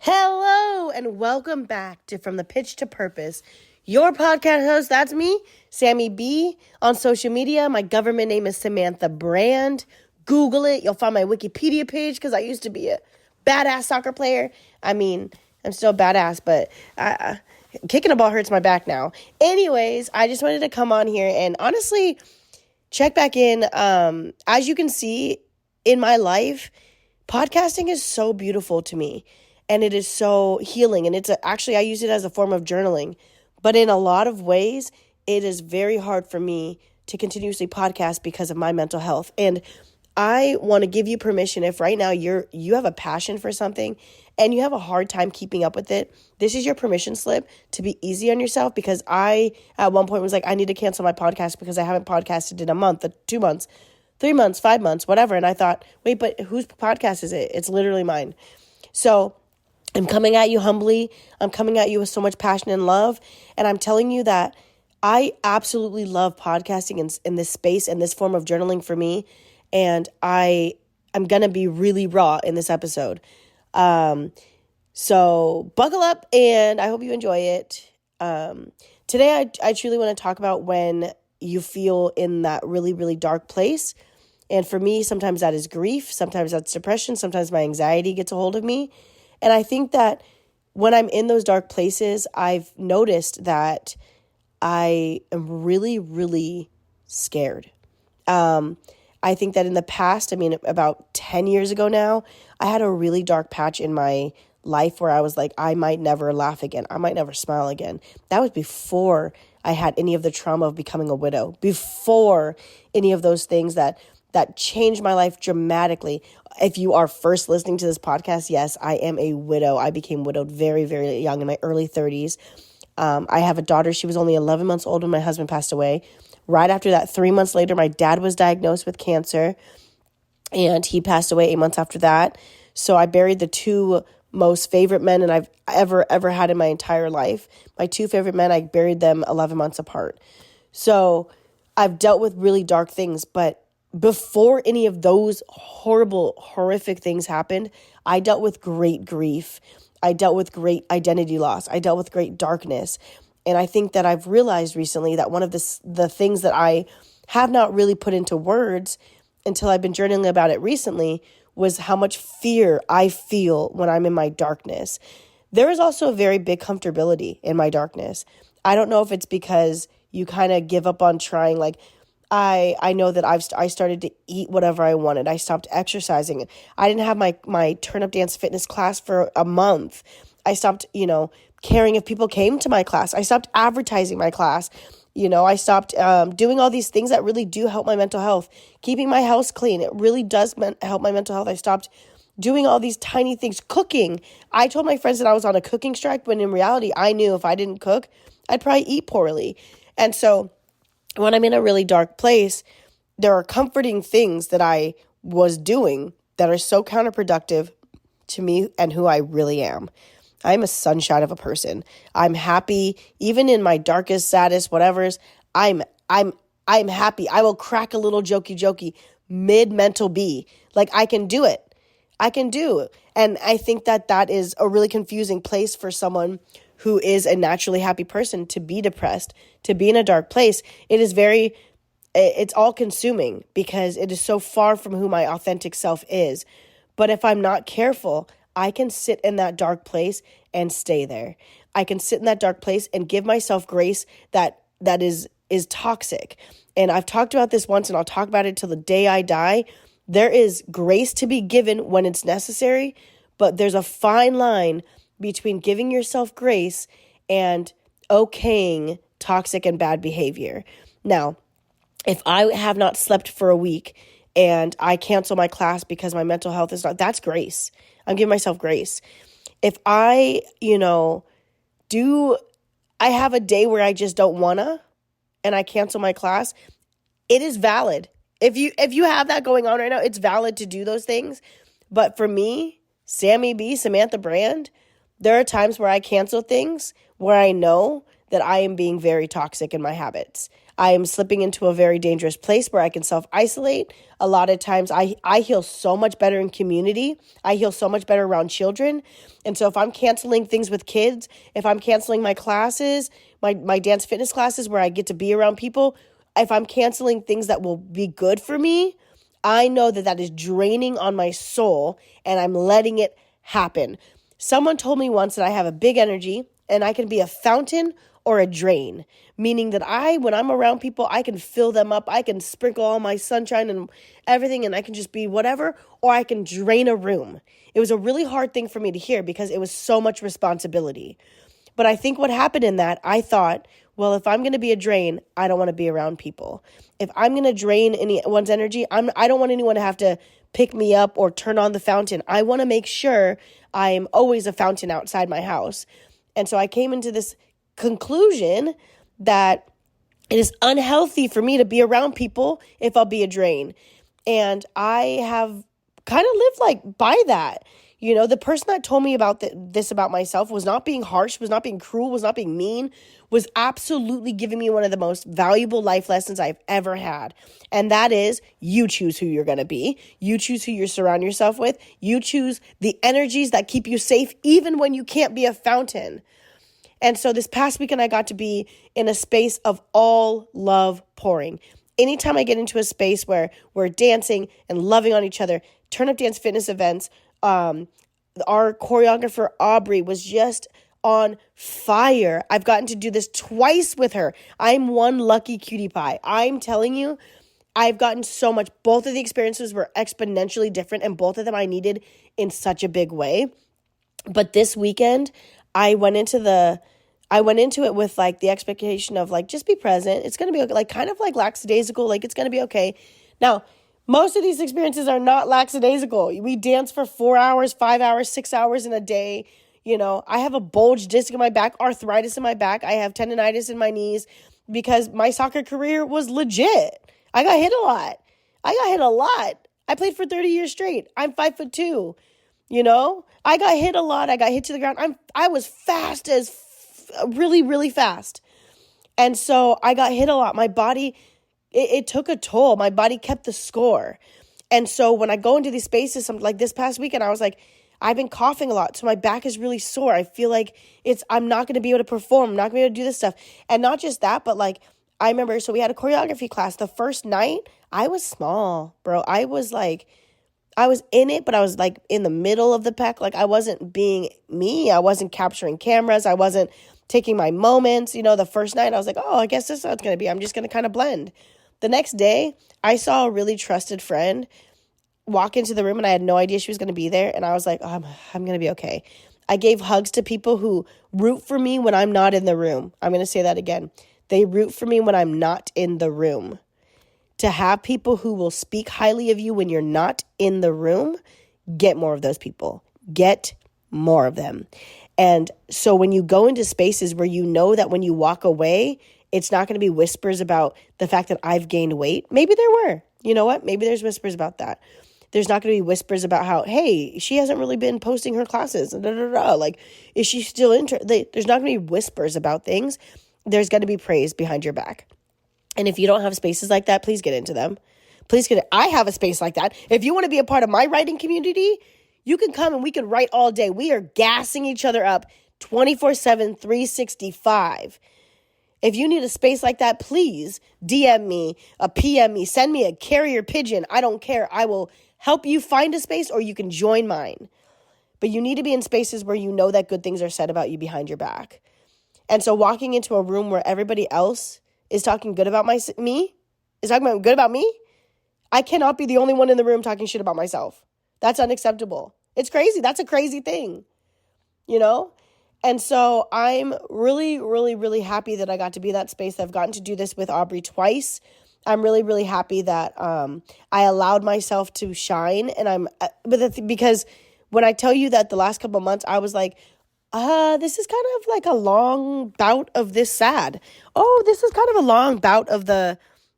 Hello and welcome back to From the Pitch to Purpose. Your podcast host, that's me, Sammy B. On social media, my government name is Samantha Brand. Google it. You'll find my Wikipedia page because I used to be a badass soccer player. I'm still badass, but kicking a ball hurts my back now. Anyways, I just wanted to come on here and honestly check back in. As you can see in my life, podcasting is so beautiful to me. And it is so healing. And actually, I use it as a form of journaling. But in a lot of ways, it is very hard for me to continuously podcast because of my mental health. And I want to give you permission, if right now you have a passion for something and you have a hard time keeping up with it, this is your permission slip to be easy on yourself. Because I, at one point, was like, I need to cancel my podcast because I haven't podcasted in a month, 2 months, 3 months, 5 months, whatever. And I thought, wait, but whose podcast is it? It's literally mine. So I'm coming at you humbly. I'm coming at you with so much passion and love. And I'm telling you that I absolutely love podcasting in this space and this form of journaling for me. And I'm going to be really raw in this episode. So buckle up and I hope you enjoy it. Today, I truly want to talk about when you feel in that really, really dark place. And for me, sometimes that is grief. Sometimes that's depression. Sometimes my anxiety gets a hold of me. And I think that when I'm in those dark places, I've noticed that I am really, really scared. I think that in the past, about 10 years ago now, I had a really dark patch in my life where I was like, I might never laugh again. I might never smile again. That was before I had any of the trauma of becoming a widow, before any of those things that changed my life dramatically. If you are first listening to this podcast, yes, I am a widow. I became widowed very, very young in my early 30s. I have a daughter. She was only 11 months old when my husband passed away. Right after that, 3 months later, my dad was diagnosed with cancer, and he passed away 8 months after that. So I buried the two most favorite men that I've ever had in my entire life. My two favorite men, I buried them 11 months apart. So I've dealt with really dark things, but before any of those horrible, horrific things happened, I dealt with great grief. I dealt with great identity loss. I dealt with great darkness. And I think that I've realized recently that one of the things that I have not really put into words until I've been journaling about it recently was how much fear I feel when I'm in my darkness. There is also a very big comfortability in my darkness. I don't know if it's because you kind of give up on trying. Like, I know that I started to eat whatever I wanted. I stopped exercising. I didn't have my Turn Up Dance fitness class for a month. I stopped, caring if people came to my class. I stopped advertising my class. I stopped doing all these things that really do help my mental health. Keeping my house clean, it really does help my mental health. I stopped doing all these tiny things. Cooking. I told my friends that I was on a cooking strike, when in reality, I knew if I didn't cook, I'd probably eat poorly. And so when I'm in a really dark place, there are comforting things that I was doing that are so counterproductive to me and who I really am. I'm a sunshine of a person. I'm happy, even in my darkest, saddest, whatever's. I'm happy. I will crack a little jokey, mid-mental B. Like, I can do it. I can do. And I think that is a really confusing place for someone who is a naturally happy person to be depressed, to be in a dark place. It's all consuming because it is so far from who my authentic self is. But if I'm not careful, I can sit in that dark place and stay there. I can sit in that dark place and give myself grace that is toxic. And I've talked about this once, and I'll talk about it till the day I die. There is grace to be given when it's necessary, but there's a fine line between giving yourself grace and okaying toxic and bad behavior. Now, if I have not slept for a week and I cancel my class because my mental health is not, that's grace. I'm giving myself grace. If I, I have a day where I just don't wanna and I cancel my class, it is valid. If you have that going on right now, it's valid to do those things. But for me, Sammy B, Samantha Brand, there are times where I cancel things where I know that I am being very toxic in my habits. I am slipping into a very dangerous place where I can self-isolate. A lot of times I heal so much better in community. I heal so much better around children. And so if I'm canceling things with kids, if I'm canceling my classes, my dance fitness classes where I get to be around people, if I'm canceling things that will be good for me, I know that that is draining on my soul and I'm letting it happen. Someone told me once that I have a big energy and I can be a fountain or a drain, meaning that when I'm around people, I can fill them up. I can sprinkle all my sunshine and everything and I can just be whatever, or I can drain a room. It was a really hard thing for me to hear because it was so much responsibility. But I think what happened in that, I thought, well, if I'm going to be a drain, I don't want to be around people. If I'm going to drain anyone's energy, I don't want anyone to have to pick me up or turn on the fountain. I want to make sure I'm always a fountain outside my house. And so I came into this conclusion that it is unhealthy for me to be around people if I'll be a drain. And I have kind of lived like by that. You know, the person that told me about this about myself was not being harsh, was not being cruel, was not being mean, was absolutely giving me one of the most valuable life lessons I've ever had. And that is, you choose who you're going to be. You choose who you surround yourself with. You choose the energies that keep you safe, even when you can't be a fountain. And so this past weekend, I got to be in a space of all love pouring. Anytime I get into a space where we're dancing and loving on each other, Turn Up Dance fitness events, our choreographer, Aubrey, was just on fire. I've gotten to do this twice with her. I'm one lucky cutie pie. I'm telling you, I've gotten so much. Both of the experiences were exponentially different, and both of them I needed in such a big way. But this weekend, I went into it with like the expectation of like, just be present. It's going to be okay. Like kind of like lackadaisical, like it's going to be okay. Now, most of these experiences are not lackadaisical. We dance for 4 hours, 5 hours, 6 hours in a day. You know, I have a bulged disc in my back, arthritis in my back. I have tendonitis in my knees because my soccer career was legit. I got hit a lot. I played for 30 years straight. I'm 5'2". You know, I got hit a lot. I got hit to the ground. I was fast really, really fast. And so I got hit a lot. My body, it took a toll. My body kept the score. And so when I go into these spaces, like this past weekend, I was like, I've been coughing a lot. So my back is really sore. I feel like I'm not going to be able to perform. I'm not going to be able to do this stuff. And not just that, but like, I remember, so we had a choreography class. The first night, I was small, bro. I was in it, but I was like in the middle of the pack. Like I wasn't being me. I wasn't capturing cameras. I wasn't taking my moments. You know, the first night I was like, oh, I guess this is how it's going to be. I'm just going to kind of blend. The next day, I saw a really trusted friend walk into the room and I had no idea she was going to be there. And I was like, oh, I'm going to be okay. I gave hugs to people who root for me when I'm not in the room. I'm going to say that again. They root for me when I'm not in the room. To have people who will speak highly of you when you're not in the room, get more of those people. Get more of them. And so when you go into spaces where you know that when you walk away, it's not going to be whispers about the fact that I've gained weight. Maybe there were. You know what? Maybe there's whispers about that. There's not going to be whispers about how, hey, she hasn't really been posting her classes. Like, is she still interested? There's not going to be whispers about things. There's going to be praise behind your back. And if you don't have spaces like that, please get into them. I have a space like that. If you want to be a part of my writing community, you can come and we can write all day. We are gassing each other up 24/7, 365. If you need a space like that, please DM me, PM me, send me a carrier pigeon. I don't care. I will help you find a space or you can join mine. But you need to be in spaces where you know that good things are said about you behind your back. And so walking into a room where everybody else is talking good about me, I cannot be the only one in the room talking shit about myself. That's unacceptable. It's crazy. That's a crazy thing, you know? And so I'm really, really, really happy that I got to be that space. I've gotten to do this with Aubrey twice. I'm really, really happy that I allowed myself to shine. And because when I tell you that the last couple of months, I was like, this is kind of like a long bout of this sad. Oh, this is kind of a long bout of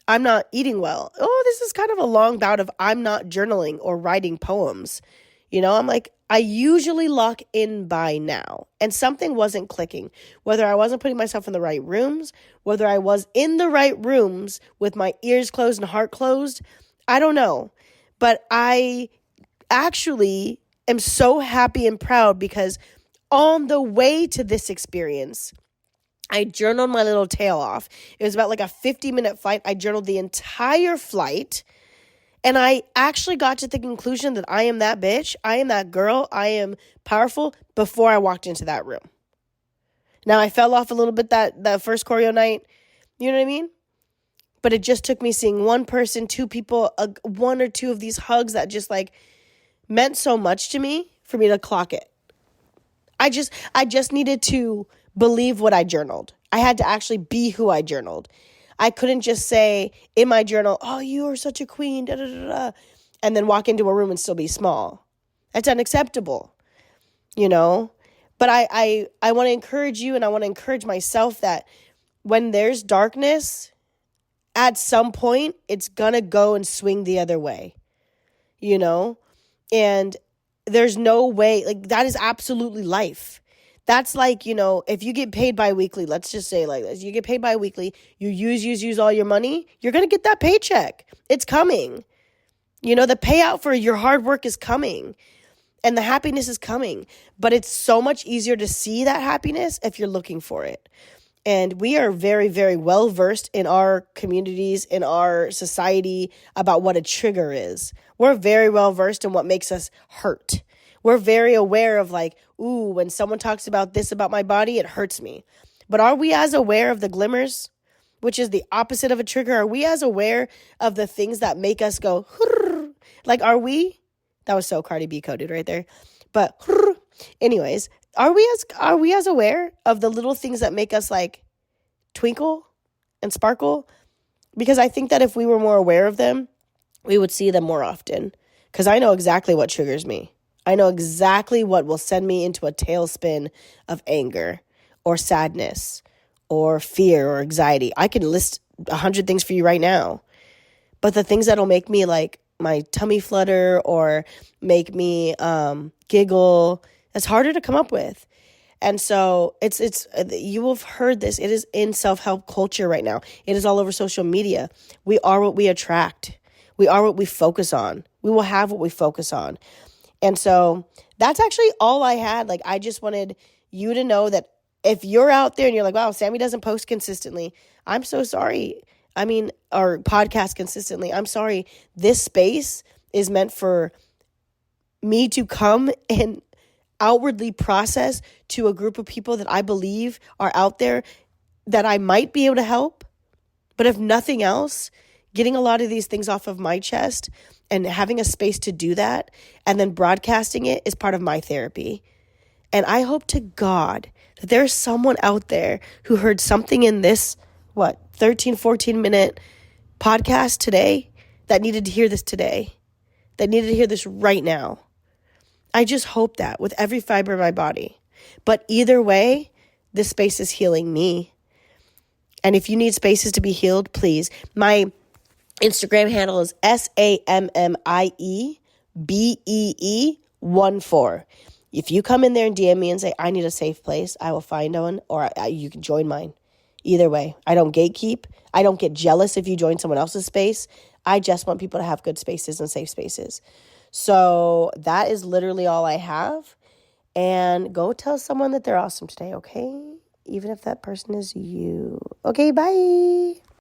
I'm not eating well. Oh, this is kind of a long bout of I'm not journaling or writing poems. You know, I'm like, I usually lock in by now, and something wasn't clicking. Whether I wasn't putting myself in the right rooms, whether I was in the right rooms with my ears closed and heart closed, I don't know. But I actually am so happy and proud because on the way to this experience, I journaled my little tail off. It was about like a 50-minute flight. I journaled the entire flight. And I actually got to the conclusion that I am that bitch, I am that girl, I am powerful before I walked into that room. Now, I fell off a little bit that first choreo night, you know what I mean? But it just took me seeing one person, two people, one or two of these hugs that just like meant so much to me for me to clock it. I just needed to believe what I journaled. I had to actually be who I journaled. I couldn't just say in my journal, oh, you are such a queen, da, da, da, da, and then walk into a room and still be small. That's unacceptable, you know? But I want to encourage you, and I want to encourage myself that when there's darkness, at some point, it's going to go and swing the other way, you know? And there's no way, like, that is absolutely life. That's like, you know, if you get paid bi-weekly, let's just say like this, you get paid bi-weekly, you use all your money, you're going to get that paycheck. It's coming. You know, the payout for your hard work is coming and the happiness is coming, but it's so much easier to see that happiness if you're looking for it. And we are very, very well versed in our communities, in our society about what a trigger is. We're very well versed in what makes us hurt. We're very aware of like, ooh, when someone talks about this about my body, it hurts me. But are we as aware of the glimmers, which is the opposite of a trigger? Are we as aware of the things that make us go, like, are we? That was so Cardi B coded right there. But anyways, are we as aware of the little things that make us like twinkle and sparkle? Because I think that if we were more aware of them, we would see them more often. Because I know exactly what triggers me. I know exactly what will send me into a tailspin of anger or sadness or fear or anxiety. I can list 100 things for you right now. But the things that'll make me like my tummy flutter or make me giggle, it's harder to come up with. And so it's you have heard this. It is in self-help culture right now. It is all over social media. We are what we attract. We are what we focus on. We will have what we focus on. And so that's actually all I had. Like, I just wanted you to know that if you're out there and you're like, wow, Sammy doesn't post consistently, I'm so sorry. I mean, or podcast consistently. I'm sorry. This space is meant for me to come and outwardly process to a group of people that I believe are out there that I might be able to help. But if nothing else, getting a lot of these things off of my chest and having a space to do that and then broadcasting it is part of my therapy. And I hope to God that there's someone out there who heard something in this, 13, 14-minute podcast today that needed to hear this today, that needed to hear this right now. I just hope that with every fiber of my body. But either way, this space is healing me. And if you need spaces to be healed, please. My Instagram handle is SAMMIEBEE14. If you come in there and DM me and say, I need a safe place, I will find one, or you can join mine. Either way, I don't gatekeep. I don't get jealous if you join someone else's space. I just want people to have good spaces and safe spaces. So that is literally all I have. And go tell someone that they're awesome today, okay? Even if that person is you. Okay, bye.